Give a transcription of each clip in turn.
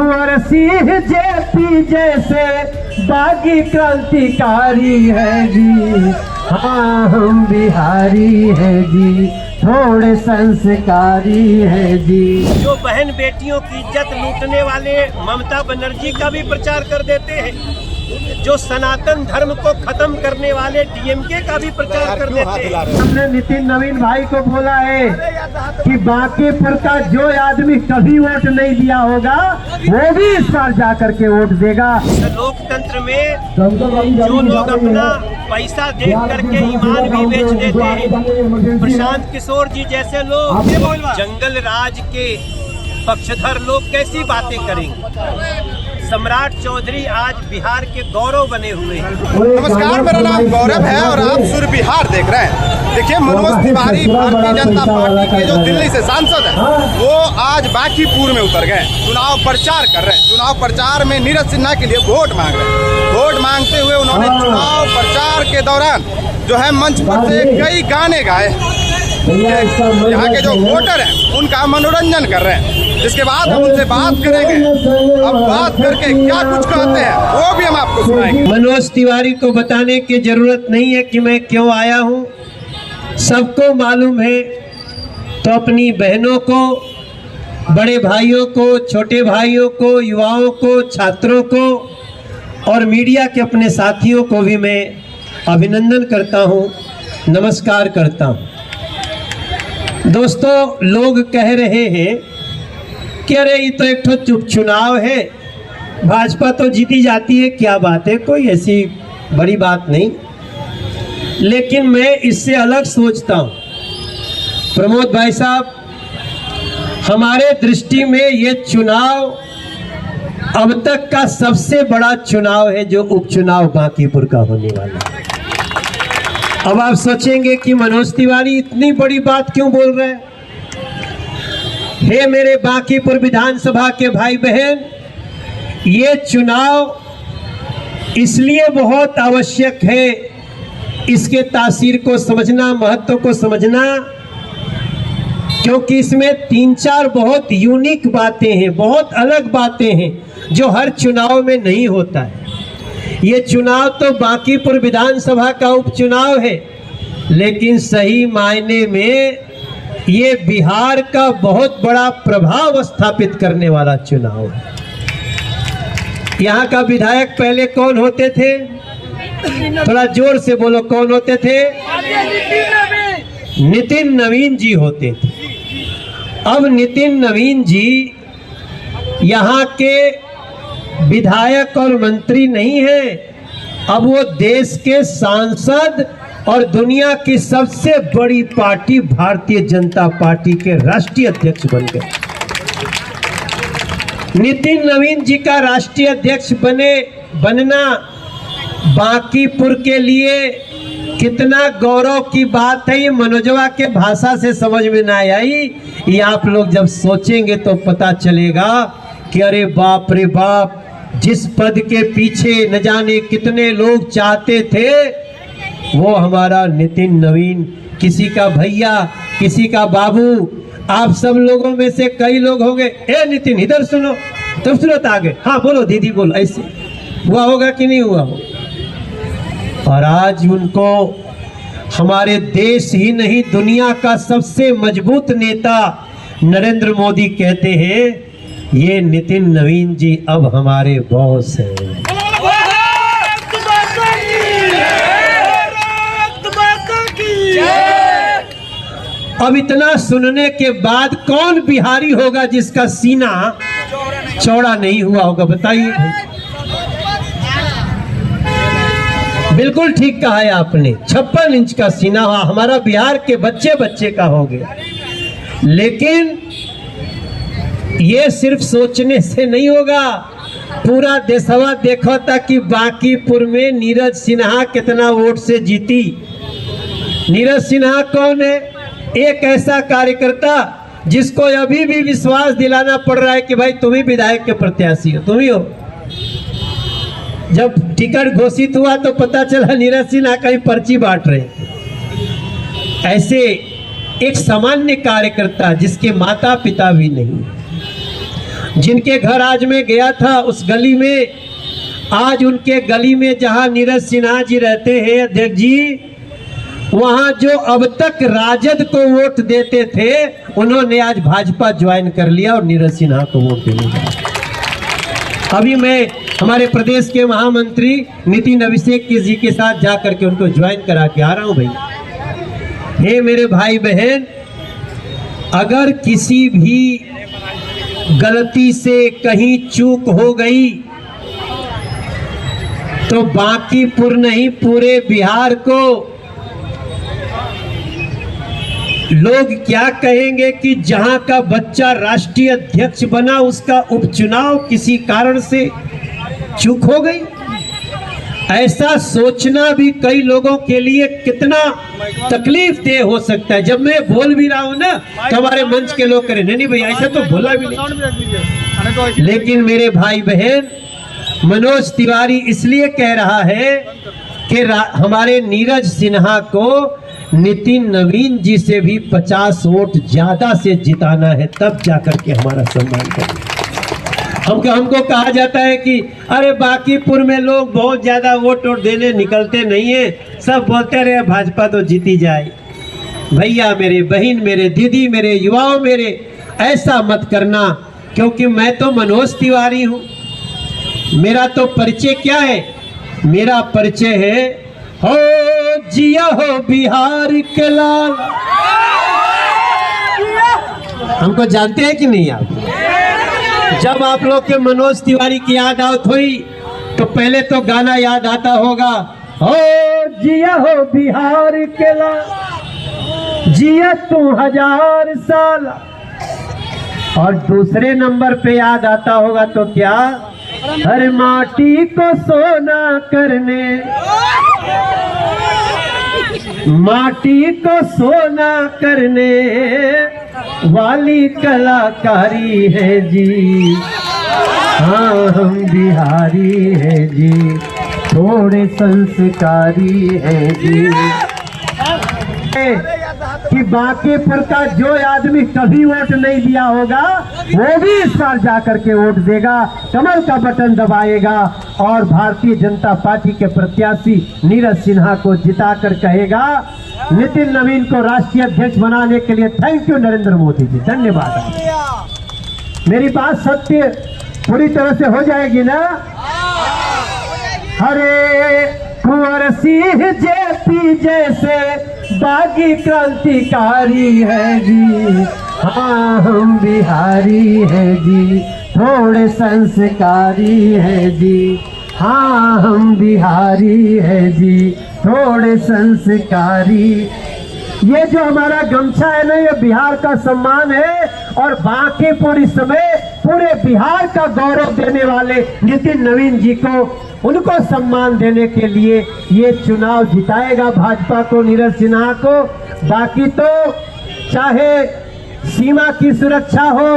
Kunwar Singh JP जैसे बागी क्रांतिकारी है जी। हाँ हम बिहारी है जी, थोड़े संस्कारी है जी। जो बहन बेटियों की इज्जत लूटने वाले ममता बनर्जी का भी प्रचार कर देते हैं, जो सनातन धर्म को खत्म करने वाले डीएमके का भी प्रचार कर देते हैं। हमने नितिन नवीन भाई को बोला है कि बांकीपुर का जो आदमी कभी वोट नहीं दिया होगा वो भी इस बार जाकर के वोट देगा। लोकतंत्र में जो लोग अपना पैसा देख करके ईमान भी बेच देते हैं, प्रशांत किशोर जी जैसे लोग, जंगल राज के पक्षधर लोग कैसी बातें करेंगे। सम्राट चौधरी आज बिहार के गौरव बने हुए हैं। नमस्कार, मेरा नाम गौरव है और आप सूर्य बिहार देख रहे हैं। देखिए, मनोज तिवारी भारतीय जनता पार्टी के जो दिल्ली से सांसद हैं, वो आज बांकीपुर में उतर गए, चुनाव प्रचार कर रहे हैं। चुनाव प्रचार में नीरज सिन्हा के लिए वोट मांग रहे हैं। वोट मांगते हुए उन्होंने चुनाव प्रचार के दौरान जो है मंच पर से कई गाने गाए। यहाँ के जो वोटर हैं उनका मनोरंजन कर रहे हैं, जिसके बाद हम उनसे बात करेंगे। अब बात करके क्या कुछ कहते हैं वो भी हम आपको सुनाएंगे। मनोज तिवारी को बताने की जरूरत नहीं है कि मैं क्यों आया हूँ, सबको मालूम है। तो अपनी बहनों को, बड़े भाइयों को, छोटे भाइयों को, युवाओं को, छात्रों को और मीडिया के अपने साथियों को भी मैं अभिनंदन करता हूँ, नमस्कार करता हूँ। दोस्तों, लोग कह रहे हैं कि अरे ये तो एक तो चुनाव है, भाजपा तो जीती जाती है, क्या बात है, कोई ऐसी बड़ी बात नहीं। लेकिन मैं इससे अलग सोचता हूँ प्रमोद भाई साहब। हमारे दृष्टि में ये चुनाव अब तक का सबसे बड़ा चुनाव है, जो उपचुनाव बांकीपुर का होने वाला है। अब आप सोचेंगे कि मनोज तिवारी इतनी बड़ी बात क्यों बोल रहे हैं। हे मेरे बांकीपुर विधानसभा के भाई बहन, ये चुनाव इसलिए बहुत आवश्यक है, इसके तासीर को समझना, महत्व को समझना, क्योंकि इसमें 3-4 बहुत यूनिक बातें हैं, बहुत अलग बातें हैं जो हर चुनाव में नहीं होता है। ये चुनाव तो बांकीपुर विधानसभा का उपचुनाव है, लेकिन सही मायने में ये बिहार का बहुत बड़ा प्रभाव स्थापित करने वाला चुनाव है। यहाँ का विधायक पहले कौन होते थे? थोड़ा जोर से बोलो, कौन होते थे? नितिन नवीन जी होते थे। अब नितिन नवीन जी यहाँ के विधायक और मंत्री नहीं है, अब वो देश के सांसद और दुनिया की सबसे बड़ी पार्टी भारतीय जनता पार्टी के राष्ट्रीय अध्यक्ष बन गए। नितिन नवीन जी का राष्ट्रीय अध्यक्ष बनना बांकीपुर के लिए कितना गौरव की बात है, ये मनोजवा के भाषा से समझ में ना आई। ये आप लोग जब सोचेंगे तो पता चलेगा कि अरे बाप रे बाप, जिस पद के पीछे न जाने कितने लोग चाहते थे, वो हमारा नितिन नवीन, किसी का भैया, किसी का बाबू, आप सब लोगों में से कई लोग होंगे, ए नितिन इधर सुनो, तो तुरंत आगे, हाँ बोलो दीदी बोलो, ऐसे हुआ होगा कि नहीं हुआ हो। और आज उनको हमारे देश ही नहीं, दुनिया का सबसे मजबूत नेता नरेंद्र मोदी कहते हैं, ये नितिन नवीन जी अब हमारे बॉस हैं। अब इतना सुनने के बाद कौन बिहारी होगा जिसका सीना चौड़ा नहीं हुआ होगा, बताइए। बिल्कुल ठीक कहा है आपने, 56 इंच का सीना हमारा बिहार के बच्चे बच्चे का हो गया। लेकिन ये सिर्फ सोचने से नहीं होगा, पूरा देशवा देखो था कि बांकीपुर में नीरज सिन्हा कितना वोट से जीती। नीरज सिन्हा कौन है? एक ऐसा कार्यकर्ता जिसको अभी भी विश्वास दिलाना पड़ रहा है कि भाई तुम ही विधायक के प्रत्याशी हो, तुम ही हो। जब टिकट घोषित हुआ तो पता चला नीरज सिन्हा कहीं पर्ची बांट रहे। ऐसे एक सामान्य कार्यकर्ता जिसके माता पिता भी नहीं, जिनके घर आज मैं गया था उस गली में, आज उनके गली में जहां नीरज सिन्हा जी रहते हैं अध्यक्ष जी, वहां जो अब तक राजद को वोट देते थे उन्होंने आज भाजपा ज्वाइन कर लिया और नीरज सिन्हा को वोट देने लगा। अभी मैं हमारे प्रदेश के महामंत्री नितिन अभिषेक जी के साथ जा करके उनको ज्वाइन करा के आ रहा हूं। भाई हे मेरे भाई बहन, अगर किसी भी गलती से कहीं चूक हो गई तो बांकीपुर नहीं पूरे बिहार को लोग क्या कहेंगे कि जहां का बच्चा राष्ट्रीय अध्यक्ष बना उसका उपचुनाव किसी कारण से चूक हो गई। ऐसा सोचना भी कई लोगों के लिए कितना तकलीफ देह हो सकता है। जब मैं बोल भी रहा हूं ना तो हमारे मंच के लोग करें नहीं भैया ऐसा तो बोला भी नहीं। लेकिन मेरे भाई बहन, मनोज तिवारी इसलिए कह रहा है कि हमारे नीरज सिन्हा को नितिन नवीन जी से भी 50 वोट ज्यादा से जिताना है, तब जाकर के हमारा सम्मान करें। हमको कहा जाता है कि अरे बांकीपुर में लोग बहुत ज्यादा वोट देने निकलते नहीं है, सब बोलते रहे भाजपा तो जीती जाए। भैया मेरे बहन, मेरे दीदी, मेरे युवाओं, मेरे ऐसा मत करना, क्योंकि मैं तो मनोज तिवारी हूं। मेरा तो परिचय क्या है? मेरा परिचय है हो जिया हो बिहार के लाल। हमको जानते हैं कि नहीं आप? जब आप लोग के मनोज तिवारी की याद आवत हुई तो पहले तो गाना याद आता होगा, हो जिया हो बिहार के लाल, जिया तू 1000 साल। और दूसरे नंबर पे याद आता होगा तो क्या, हर माटी को सोना करने, माटी को सोना करने वाली कलाकारी है जी। हाँ हम बिहारी है जी, थोड़े संस्कारी है जी। कि बांकीपुर का जो आदमी कभी वोट नहीं दिया होगा वो भी इस बार जाकर के वोट देगा, कमल का बटन दबाएगा और भारतीय जनता पार्टी के प्रत्याशी नीरज सिन्हा को जिताकर कहेगा नितिन नवीन को राष्ट्रीय अध्यक्ष बनाने के लिए थैंक यू नरेंद्र मोदी जी, धन्यवाद। मेरी बात सत्य पूरी तरह से हो जाएगी ना? हरे कुंवर सिंह जेपी जैसे बागी क्रांतिकारी है जी। हाँ हम बिहारी है जी, थोड़े संस्कारी है जी। हाँ हम बिहारी है जी, थोड़े संस्कारी। ये जो हमारा गमछा है ना, ये बिहार का सम्मान है और बांकीपुर इस समय पूरे बिहार का गौरव देने वाले नितिन नवीन जी को, उनको सम्मान देने के लिए ये चुनाव जिताएगा भाजपा को, नीरज सिन्हा को। बाकी तो चाहे सीमा की सुरक्षा हो,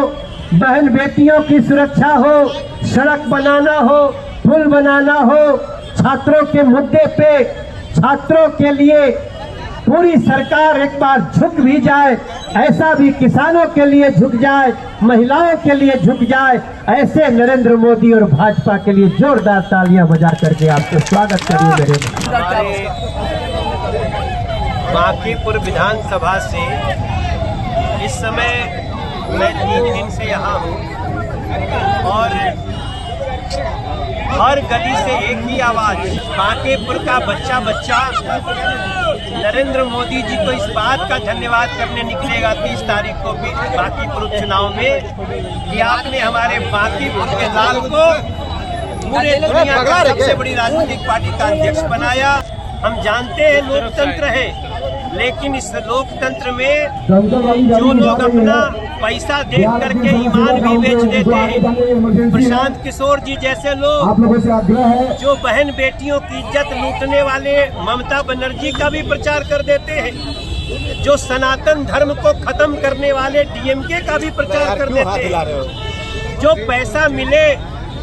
बहन बेटियों की सुरक्षा हो, सड़क बनाना हो, पुल बनाना हो, छात्रों के मुद्दे पे छात्रों के लिए पूरी सरकार एक बार झुक भी जाए, ऐसा भी किसानों के लिए झुक जाए, महिलाओं के लिए झुक जाए, ऐसे नरेंद्र मोदी और भाजपा के लिए जोरदार तालियां बजा करके आपको स्वागत करिए मेरे। बांकीपुर विधानसभा से इस समय मैं 3 दिन से यहाँ हूँ और हर गली से एक ही आवाज, बांकीपुर का बच्चा बच्चा नरेंद्र मोदी जी को इस बात का धन्यवाद करने निकलेगा 30 तारीख को भी बांकीपुर उपचुनाव में कि आपने हमारे बांकीपुर के लाल को पूरे दुनिया का सबसे बड़ी राजनीतिक पार्टी का अध्यक्ष बनाया। हम जानते हैं लोकतंत्र है, लेकिन इस लोकतंत्र में जो लोग अपना पैसा देख करके ईमान भी बेच देते हैं, प्रशांत किशोर जी जैसे लोग जो बहन बेटियों की इज्जत लूटने वाले ममता बनर्जी का भी प्रचार कर देते हैं, जो सनातन धर्म को खत्म करने वाले डीएमके का भी प्रचार कर देते हैं। जो पैसा मिले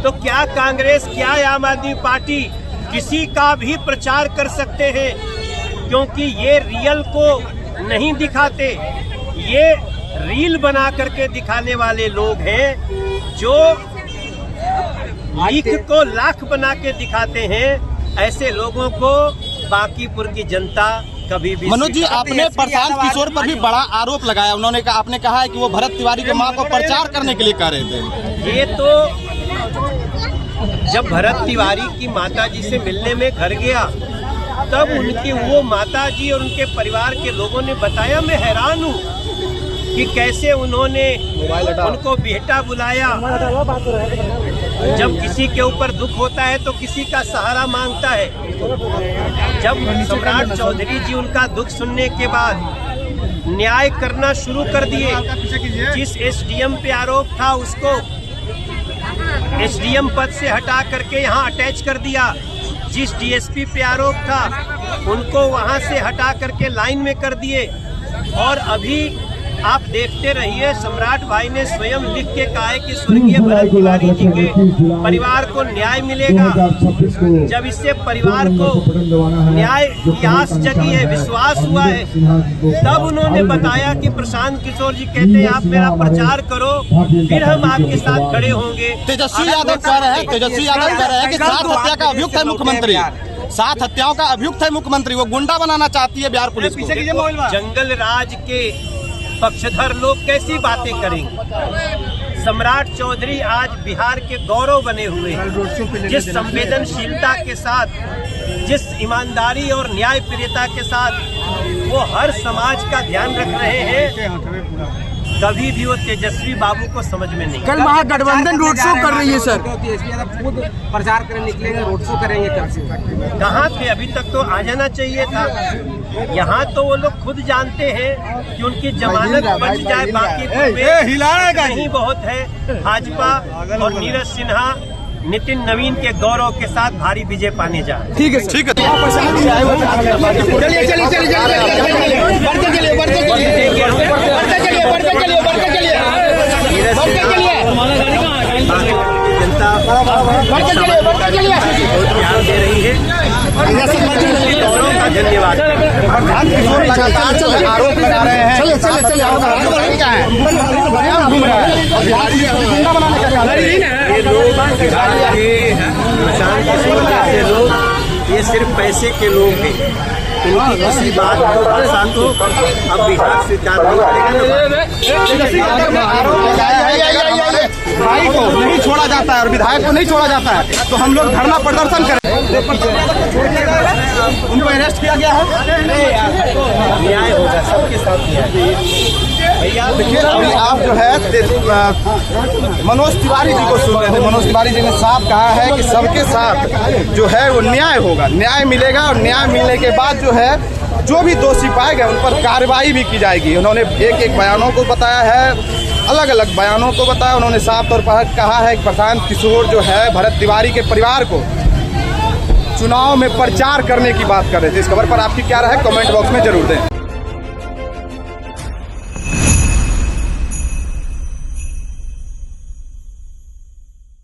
तो क्या कांग्रेस, क्या आम आदमी पार्टी किसी का भी प्रचार कर सकते हैं, क्योंकि ये रियल को नहीं दिखाते, ये रील बना करके दिखाने वाले लोग हैं जो लीक को लाख बना के दिखाते हैं, ऐसे लोगों को बांकीपुर की जनता कभी भी। मनोज जी, आपने प्रशांत किशोर पर भी बड़ा आरोप लगाया। उन्होंने कहा, आपने कहा है कि वो भरत तिवारी की मां को प्रचार करने के लिए कह रहे थे। ये तो जब भरत तिवारी की माताजी से मिलने में घर गया, तब उनकी वो माताजी और उनके परिवार के लोगों ने बताया, मैं हैरान हूँ कि कैसे उन्होंने उनको बेटा बुलाया। जब किसी के ऊपर दुख होता है तो किसी का सहारा मांगता है। जब सम्राट चौधरी जी उनका दुख सुनने के बाद न्याय करना शुरू कर दिए, जिस एसडीएम पे आरोप था उसको एसडीएम पद से हटा करके यहाँ अटैच कर दिया, जिस डीएसपी पे आरोप था उनको वहाँ से हटा करके लाइन में कर दिए। और अभी आप देखते रहिए, सम्राट भाई ने स्वयं लिख के कहा है कि स्वर्गीय भरत तिवारी जी के परिवार को न्याय मिलेगा। जब इससे परिवार को न्याय की आस जगी है, विश्वास हुआ है, तब उन्होंने बताया कि प्रशांत किशोर जी कहते हैं आप मेरा प्रचार करो, फिर हम आपके साथ खड़े होंगे। तेजस्वी यादव कह रहे हैं कि 7 हत्या का अभियुक्त है मुख्यमंत्री। 7 हत्याओं का अभियुक्त है मुख्यमंत्री। वो गुंडा बनाना चाहती है बिहार पुलिस को। जंगल राज के पक्षधर लोग कैसी बातें करेंगे। सम्राट चौधरी आज बिहार के गौरव बने हुए हैं। जिस संवेदनशीलता के साथ, जिस ईमानदारी और न्याय प्रियता के साथ वो हर समाज का ध्यान रख रहे हैं, कभी भी वो तेजस्वी बाबू को समझ में नहीं। कल महागठबंधन रोड शो कर रही है सर। खुद प्रचार करने निकलेंगे, रोड शो करेंगे कल से। कहाँ थे? अभी तक तो आ जाना चाहिए था। यहाँ तो वो लोग खुद जानते हैं कि उनकी जमानत बच जाए, बाकी नहीं बहुत है। भाजपा और नीरज सिन्हा नितिन नवीन के गौरव के साथ भारी विजय पाने जा रहे हैं। ठीक है, ठीक है। जनता ध्यान दे रही है, गौरव का धन्यवाद। लगातार आरोप लगा रहे हैं। ये लोग बिहार के प्रशांत किशोर जैसे लोग, ये सिर्फ पैसे के लोग हैं। इनकी किसी बात को भाषा को अब बिहार से स्वीकार नहीं करेगा। भाई को नहीं छोड़ा जाता है और विधायक को नहीं छोड़ा जाता है, तो हम लोग धरना प्रदर्शन करें। उनको अरेस्ट किया गया है। न्याय होगा, सबके साथ भैया। देखिए, अभी आप जो है मनोज तिवारी जी को सुन रहे थे। मनोज तिवारी जी ने साफ कहा है कि सबके साथ जो है वो न्याय होगा, न्याय मिलेगा, और न्याय मिलने के बाद जो है जो भी दोषी पाए गए उन पर कार्रवाई भी की जाएगी। उन्होंने एक बयानों को बताया है, अलग अलग बयानों को बताया। उन्होंने साफ तौर पर कहा है कि प्रशांत किशोर जो है भरत तिवारी के परिवार को चुनाव में प्रचार करने की बात कर रहे थे। इस खबर पर आपकी क्या राय है, कमेंट बॉक्स में जरूर दें।